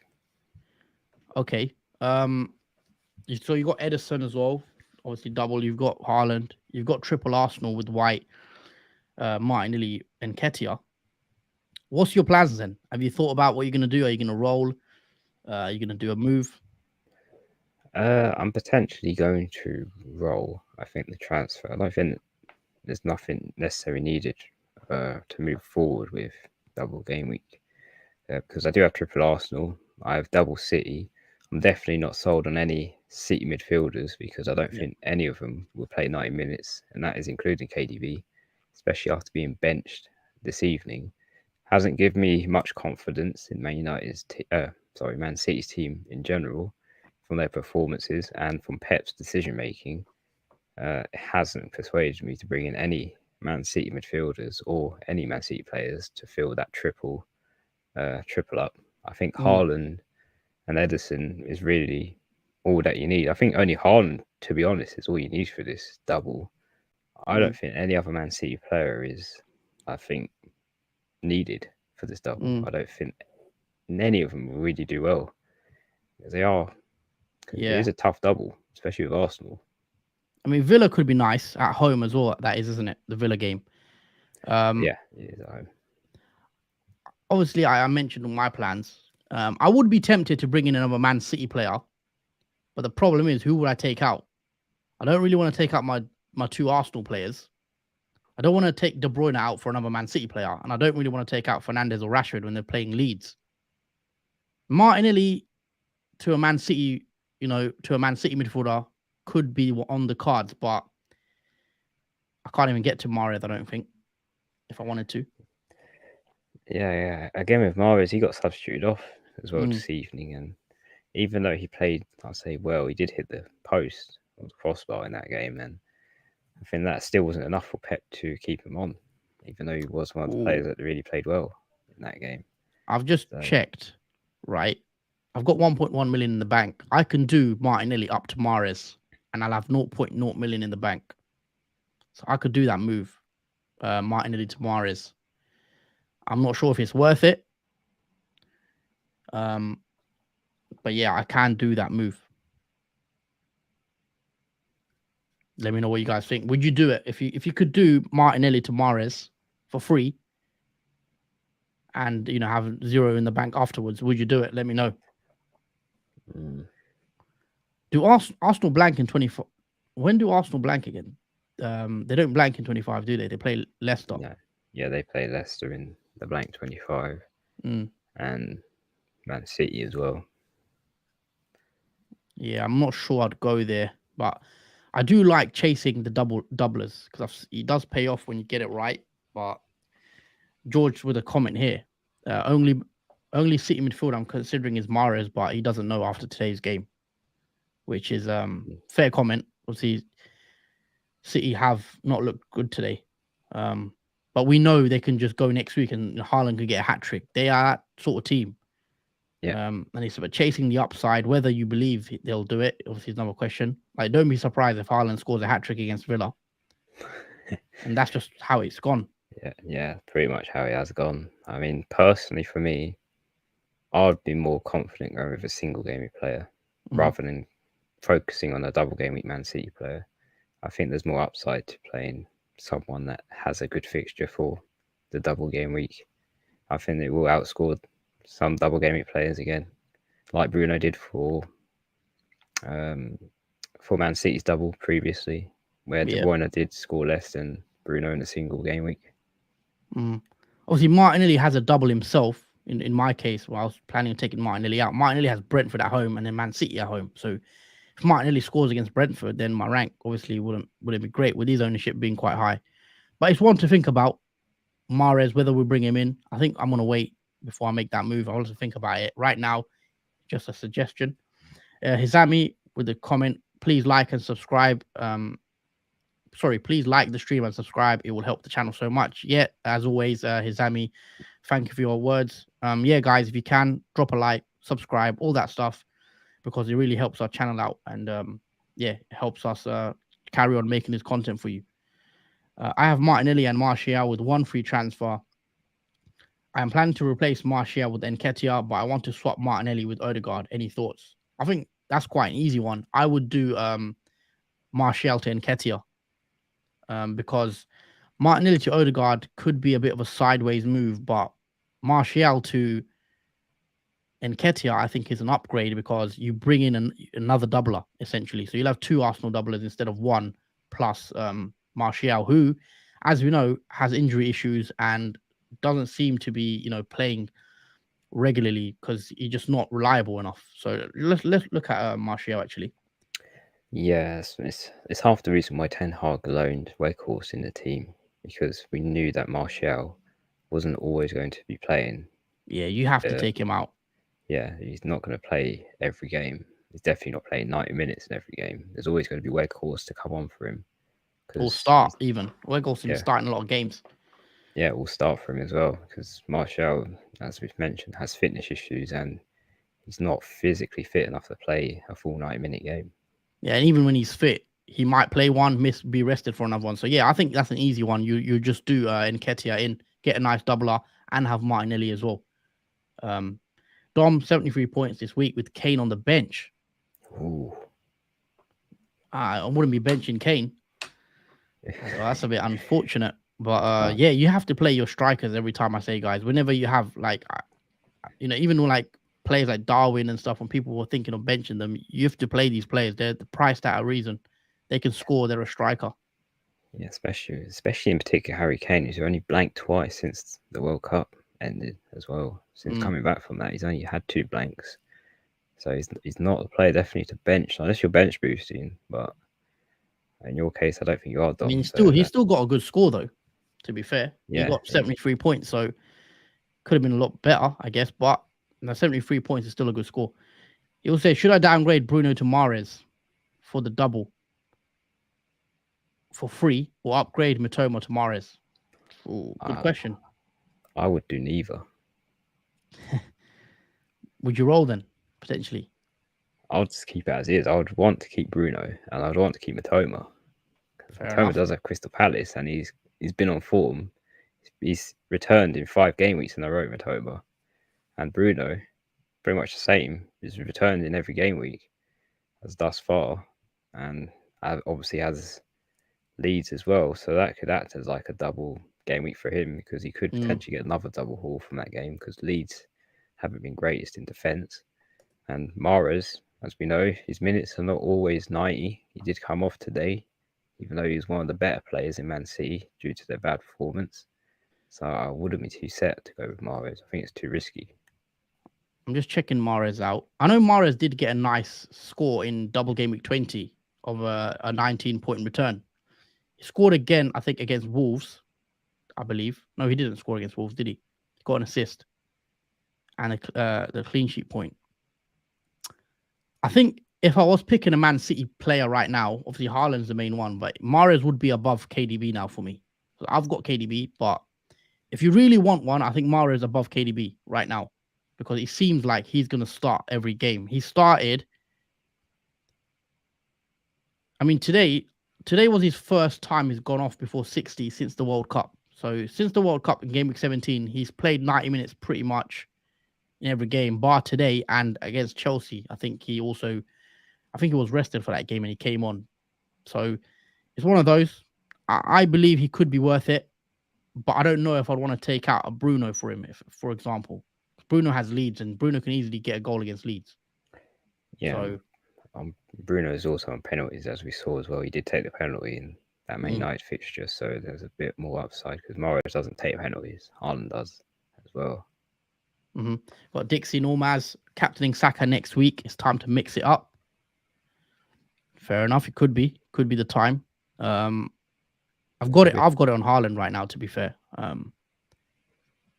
Okay. So you got Edison as well. Obviously double. You've got Haaland. You've got triple Arsenal with White, Martinelli, and Ketia. What's your plans then? Have you thought about what you're going to do? Are you going to roll? Are you going to do a move? I'm potentially going to roll. I think the transfer. I don't think there's nothing necessarily needed to move forward with Double Game Week because I do have triple Arsenal. I have double City. I'm definitely not sold on any City midfielders because I don't think any of them will play 90 minutes, and that is including KDB, especially after being benched this evening. Hasn't given me much confidence in Man City's team in general from their performances and from Pep's decision making. it hasn't persuaded me to bring in any Man City midfielders or any Man City players to fill that triple up. I think Mm, Haaland and Edison is really all that you need. I think only Haaland, to be honest, is all you need for this double. I mm, don't think any other Man City player is, I think, needed for this double. mm. I don't think any of them will really do well. They are. It Yeah. is a tough double, especially with Arsenal. I mean, Villa could be nice at home as well. That is, isn't it? The Villa game. Um, Yeah, it is at home. Obviously, I mentioned my plans. I would be tempted to bring in another Man City player, but the problem is, who would I take out? I don't really want to take out my two Arsenal players. I don't want to take De Bruyne out for another Man City player, and I don't really want to take out Fernandes or Rashford when they're playing Leeds. Martinelli to a Man City, to a Man City midfielder could be on the cards, but I can't even get to Mahrez, I don't think, if I wanted to. Yeah. Again with Mahrez, he got substituted off as well Mm. this evening, and even though he played, I'll say, well, he did hit the post or the crossbar in that game, and I think that still wasn't enough for Pep to keep him on, even though he was one of the players Ooh. that really played well in that game. I've just So checked, right? I've got 1.1 million in the bank. I can do Martinelli up to Mahrez, and I'll have 0.0 million in the bank. So I could do that move, Martinelli to Mahrez. I'm not sure if it's worth it. Um, but yeah, I can do that move. Let me know what you guys think. Would you do it if you could do Martinelli to Mahrez for free, and have zero in the bank afterwards? Would you do it? Let me know. mm, Do Arsenal blank in 24? When do Arsenal blank again? They don't blank in 25, do they? They play Leicester. no, yeah, they play Leicester in the blank 25 Mm. and Man City as well. Yeah, I'm not sure I'd go there, but I do like chasing the doublers because it does pay off when you get it right. But George with a comment here, only City midfield I'm considering is Mahrez, but he doesn't know after today's game, which is Mm, fair comment. Obviously, City have not looked good today, but we know they can just go next week and Haaland could get a hat trick. They are that sort of team. Yeah, And it's about chasing the upside. Whether you believe they'll do it, obviously, is another question. Like, don't be surprised if Haaland scores a hat trick against Villa, and that's just how it's gone. yeah, pretty much how it has gone. I mean, personally, for me, I'd be more confident going with a single game week player Mm-hmm. rather than focusing on a double game week Man City player. I think there's more upside to playing someone that has a good fixture for the double game week. I think it will outscore some double game week players again, like Bruno did um, for Man City's double previously, where De Yeah. Bruyne did score less than Bruno in a single game week. Mm. Obviously, Martinelli has a double himself. In my case, where I was planning on taking Martinelli out, Martinelli has Brentford at home and then Man City at home. So if Martinelli scores against Brentford, then my rank obviously wouldn't be great with his ownership being quite high. But it's one to think about. Mahrez, whether we bring him in, I think I'm gonna wait before I make that move. I want to think about it right now. Just a suggestion. Hizami with the comment, please like and subscribe. Please like the stream and subscribe. It will help the channel so much. Yeah, as always, Hizami, thank you for your words. Yeah, guys, if you can drop a like, subscribe, all that stuff, because it really helps our channel out, and yeah, it helps us carry on making this content for you. I have Martinelli and Martial with one free transfer. I am planning to replace Martial with Nketiah, but I want to swap Martinelli with Odegaard. Any thoughts? I think that's quite an easy one. I would do Martial to Nketiah, because Martinelli to Odegaard could be a bit of a sideways move, but Martial to Nketiah, I think, is an upgrade because you bring in another doubler, essentially. So you'll have two Arsenal doublers instead of one, plus Martial, who, as we know, has injury issues and doesn't seem to be, playing regularly because he's just not reliable enough. So let's look at Martial actually. Yes, it's half the reason why Ten Hag loaned Weghorst in the team, because we knew that Martial wasn't always going to be playing. Yeah, you have to take him out. Yeah, he's not going to play every game. he's definitely not playing 90 minutes in every game. There's always going to be Weghorst to come on for him Or because start even. Weghorst yeah, starting a lot of games. yeah, we'll start for him as well because Martial, as we've mentioned, has fitness issues and he's not physically fit enough to play a full 90-minute game. Yeah, and even when he's fit, he might play one, be rested for another one. So yeah, I think that's an easy one. You just do Nketiah in, get a nice doubler, and have Martinelli as well. Dom 73 points this week with Kane on the bench. Ooh. I wouldn't be benching Kane. So that's a bit unfortunate. But yeah, you have to play your strikers every time I say, guys. Whenever you have even when like players like Darwin and stuff, when people were thinking of benching them, you have to play these players. They're priced at a reason. They can score. They're a striker. Yeah, especially in particular Harry Kane, who's only blanked twice since the World Cup ended as well. Since coming back from that, he's only had 2 blanks. So he's not a player definitely to bench unless you're bench boosting. But in your case, I don't think you are, Dom. I mean, he's So still got a good score though. To be fair, he yeah, got 73 points, so could have been a lot better, I guess. But 73 points is still a good score. He will say, should I downgrade Bruno to Mahrez for the double for free or upgrade Matoma to Mahrez? Ooh, good question. I would do neither. Would you roll then, potentially? I would just keep it as is. I would want to keep Bruno and I'd want to keep Matoma. Fair Matoma enough. does have Crystal Palace and he's been on form. He's returned in 5 game weeks in a row, Matoma. And Bruno, pretty much the same. He's returned in every game week as thus far. And obviously has Leeds as well. So that could act as like a double game week for him because he could potentially get another double haul from that game because Leeds haven't been greatest in defence. And Mahrez, as we know, his minutes are not always 90. He did come off today, even though he was one of the better players in Man City due to their bad performance. So I wouldn't be too set to go with Mahrez. I think it's too risky. I'm just checking Mahrez out. I know Mahrez did get a nice score in Double Game Week 20 of a 19-point return. He scored again, I think, against Wolves, I believe. No, he didn't score against Wolves, did he? He got an assist and the clean sheet point. I think if I was picking a Man City player right now, obviously Haaland's the main one, but Mahrez would be above KDB now for me. So I've got KDB, but if you really want one, I think Mahrez is above KDB right now because it seems like he's going to start every game. He started. I mean, today was his first time he's gone off before 60 since the World Cup. So since the World Cup in Game Week 17, he's played 90 minutes pretty much in every game, bar today and against Chelsea. I think he was rested for that game and he came on. So it's one of those. I believe he could be worth it, but I don't know if I'd want to take out a Bruno for him, if, for example. Bruno has Leeds and Bruno can easily get a goal against Leeds. Yeah. So, Bruno is also on penalties, as we saw as well. He did take the penalty in that Man United fixture, so there's a bit more upside because Mahrez doesn't take penalties. Haaland does as well. Got Dixie Normaz captaining Saka next week. It's time to mix it up. Fair enough. It could be the time. I've got it on Haaland right now, to be fair. I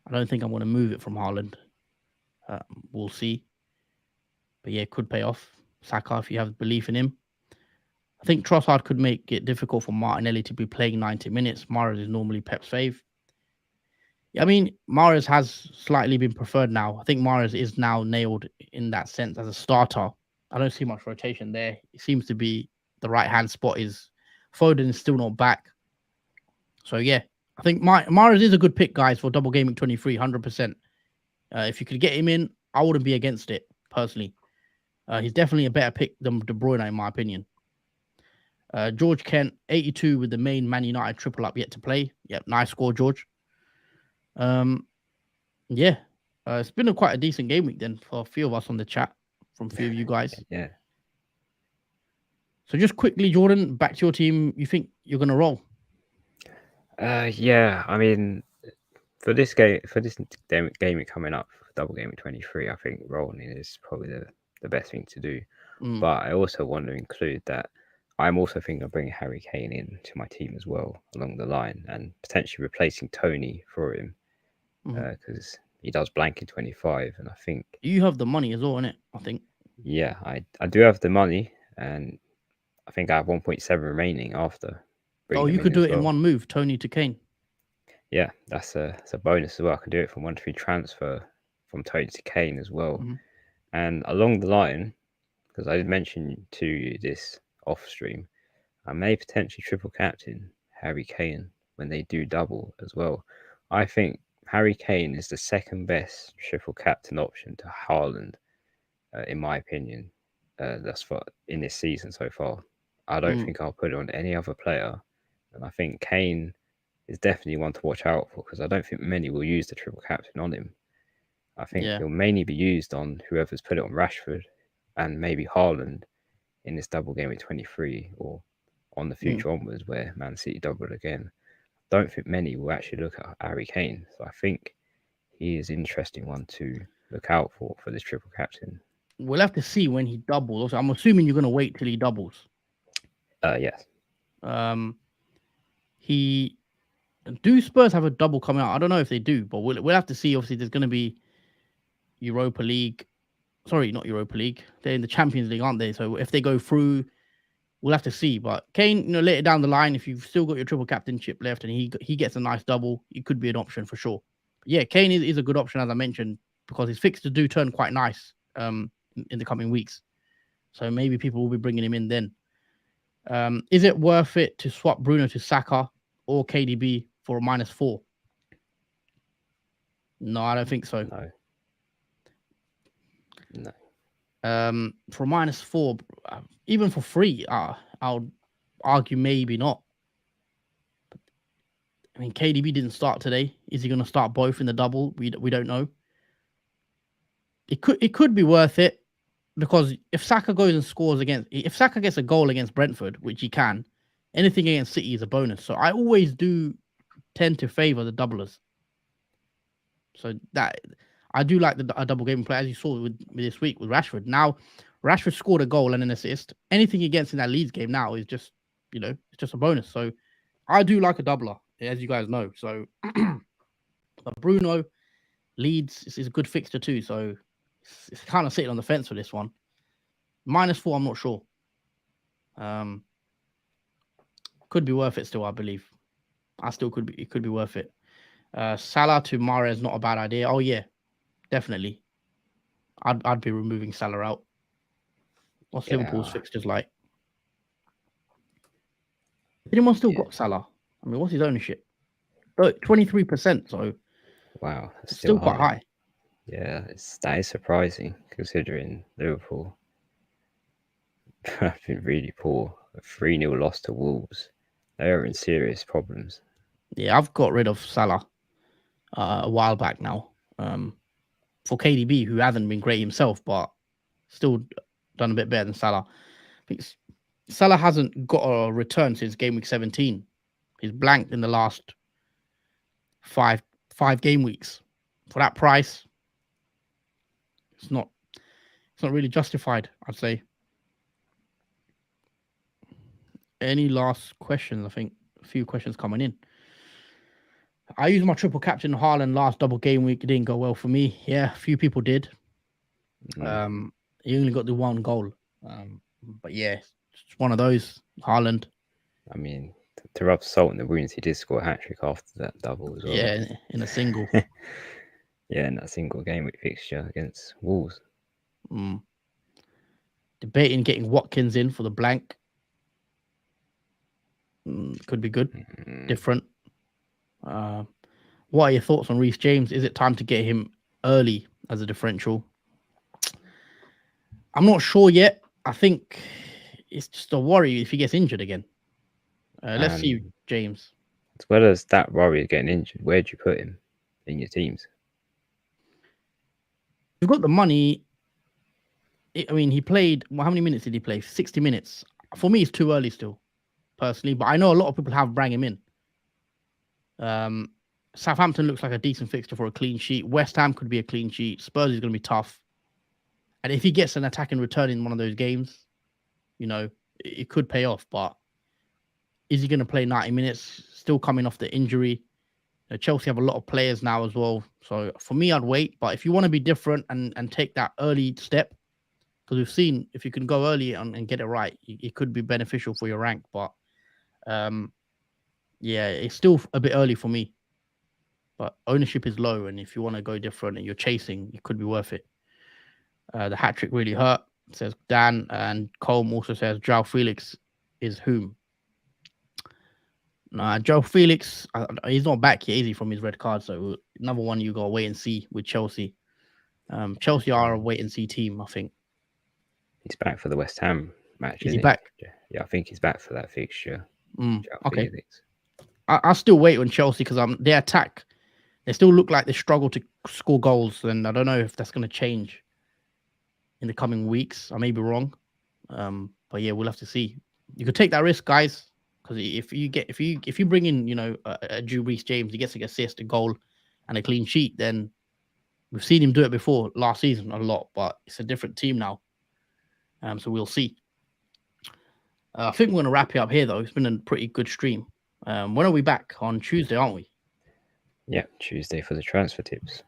don't think I'm going to move it from Haaland. We'll see. But yeah, it could pay off. Saka, if you have belief in him. I think Trossard could make it difficult for Martinelli to be playing 90 minutes. Mahrez is normally Pep's fave. I mean, Mahrez has slightly been preferred now. I think Mahrez is now nailed in that sense as a starter. I don't see much rotation there. It seems to be the right-hand spot is Foden is still not back. So yeah, I think Mahrez is a good pick, guys, for Double Gaming 23, 100%. If you could get him in, I wouldn't be against it, personally. He's definitely a better pick than De Bruyne, in my opinion. George Kent, 82 with the main Man United triple up yet to play. Yep, nice score, George. Yeah, it's been quite a decent game week then for a few of us on the chat, from a few of you guys. Yeah. So just quickly, Jordan, back to your team. You think you're going to roll? Yeah, I mean, for this game coming up, Double Game 23, I think rolling is probably the best thing to do. But I also want to include that I'm also thinking of bringing Harry Kane in to my team as well along the line and potentially replacing Tony for him because he does blank in 25, and I think you have the money as well, innit? I think. Yeah, I do have the money, and I think I have 1.7 remaining after Oh, bringing you them in could do as it in well. one move, Tony to Kane. Yeah, that's a bonus as well. I can do it from 1 to 3 transfer from Tony to Kane as well. Mhm. And along the line, because I did mention to you this off stream, I may potentially triple captain Harry Kane when they do double as well. I think Harry Kane is the second best triple captain option to Haaland, in my opinion. That's for in this season so far. I don't Mm, think I'll put it on any other player, and I think Kane is definitely one to watch out for because I don't think many will use the triple captain on him. I think yeah. he'll mainly be used on whoever's put it on Rashford and maybe Haaland in this double game at 23 or on the Mm. future onwards where Man City doubled again. Don't think many will actually look at Harry Kane. So I think he is an interesting one to look out for this triple captain. We'll have to see when he doubles. Also, I'm assuming you're going to wait till he doubles. Yes. Um, he do Spurs have a double coming out? I don't know if they do, but we'll have to see. Obviously, there's going to be Europa League. Sorry, not Europa League. They're in the Champions League, aren't they? So if they go through, we'll have to see. But Kane, later down the line, if you've still got your triple captainship left and he gets a nice double, it could be an option for sure. But yeah, Kane is a good option as I mentioned because his fixtures do turn quite nice in the coming weeks. So maybe people will be bringing him in then. Is it worth it to swap Bruno to Saka or KDB for a -4? No, I don't think so. No. No. For a -4, even for free, I'll argue maybe not. I mean, KDB didn't start today. Is he going to start both in the double? We don't know. It could be worth it because if Saka goes and scores if Saka gets a goal against Brentford, which he can, anything against City is a bonus. So I always do tend to favour the doublers. So that I do like a double game play, as you saw with this week with Rashford. Now, Rashford scored a goal and an assist. Anything he gets in that Leeds game now is just, it's just a bonus. So I do like a doubler, as you guys know. So, but Bruno, Leeds is a good fixture too. So it's kind of sitting on the fence for this one. -4, I'm not sure. Could be worth it still, I believe. It could be worth it. Salah to Mahrez, not a bad idea. Oh yeah, definitely. I'd be removing Salah out. What's Liverpool's Yeah. fixtures like? Anyone still Yeah. got Salah? I mean, what's his ownership? 23%, so Wow. That's it's still still quite high. high. Yeah. That is surprising considering Liverpool have been really poor. A 3-0 loss to Wolves. They are in serious problems. Yeah, I've got rid of Salah a while back now. For KDB, who hasn't been great himself, but still done a bit better than Salah. I think Salah hasn't got a return since game week 17. He's blanked in the last five game weeks. For that price, it's not really justified, I'd say. Any last questions? I think a few questions coming in. I used my triple captain Haaland last double game week. It didn't go well for me. Yeah, a few people did. He only got the one goal. But yeah, it's one of those. Haaland. I mean, to rub salt in the wounds, he did score a hat trick after that double as well. Yeah, in a single. Yeah, in that single game week fixture against Wolves. Debating getting Watkins in for the blank. Could be good. Different. What are your thoughts on Reece James? Is it time to get him early as a differential? I'm not sure yet. I think it's just a worry if he gets injured again. Let's see, James. As well as that worry of getting injured, where do you put him in your teams? You've got the money. I mean, he played. Well, how many minutes did he play? 60 minutes. For me, it's too early still, personally. But I know a lot of people have brought him in. Southampton looks like a decent fixture for a clean sheet. West Ham could be a clean sheet. Spurs is going to be tough. And if he gets an attacking return in one of those games, it could pay off. But is he going to play 90 minutes? Still coming off the injury. Chelsea have a lot of players now as well. So for me, I'd wait. But if you want to be different and take that early step, because we've seen if you can go early and get it right, it could be beneficial for your rank. But yeah, it's still a bit early for me. But ownership is low, and if you want to go different and you're chasing, it could be worth it. The hat trick really hurt, says Dan, and Colm also says João Felix is whom. Nah, João Felix, he's not back yet, is he, from his red card? So another one you got to wait and see with Chelsea. Chelsea are a wait and see team, I think. He's back for the West Ham match. Is he back? Yeah, I think he's back for that fixture. Okay. I'll still wait on Chelsea because their attack, they still look like they struggle to score goals, and I don't know if that's going to change in the coming weeks. I may be wrong, but yeah, we'll have to see. You could take that risk, guys, because if you bring in, you know, a Drew Reece James, he gets an assist, a goal, and a clean sheet, then we've seen him do it before last season a lot, but it's a different team now. So we'll see. I think we're going to wrap it up here, though. It's been a pretty good stream. When are we back? On Tuesday, aren't we? Yeah, Tuesday for the transfer tips.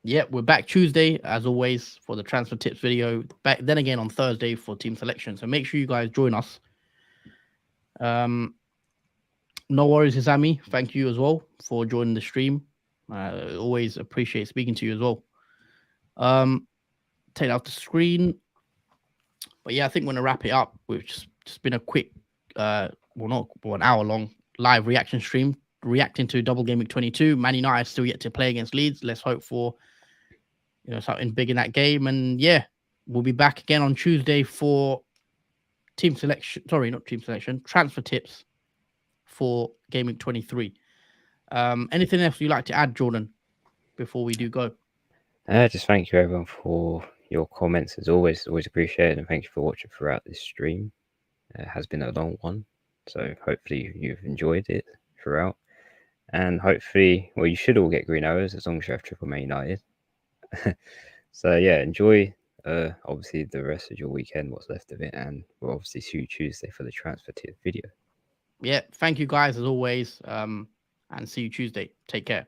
Yeah, we're back Tuesday, as always, for the transfer tips video. Back then again on Thursday for team selection. So make sure you guys join us. No worries, Isami. Thank you as well for joining the stream. Always appreciate speaking to you as well. Take out the screen. But yeah, I think we're going to wrap it up. We've just been a quick, an hour long live reaction stream reacting to Double Gameweek 22. Man United still yet to play against Leeds. Let's hope for, you know, something big in that game. And yeah, we'll be back again on Tuesday for team selection. Sorry, not team selection. Transfer tips for Game Week 23. Anything else you'd like to add, Jordan, before we do go? Just thank you everyone for your comments as always. Always appreciated, and thank you for watching throughout this stream. It has been a long one, so hopefully you've enjoyed it throughout. And hopefully, well, you should all get green arrows as long as you have triple Man United. So yeah, enjoy obviously the rest of your weekend, what's left of it, and we'll obviously see you Tuesday for the transfer tip video. Yeah, thank you guys as always, and see you Tuesday. Take care.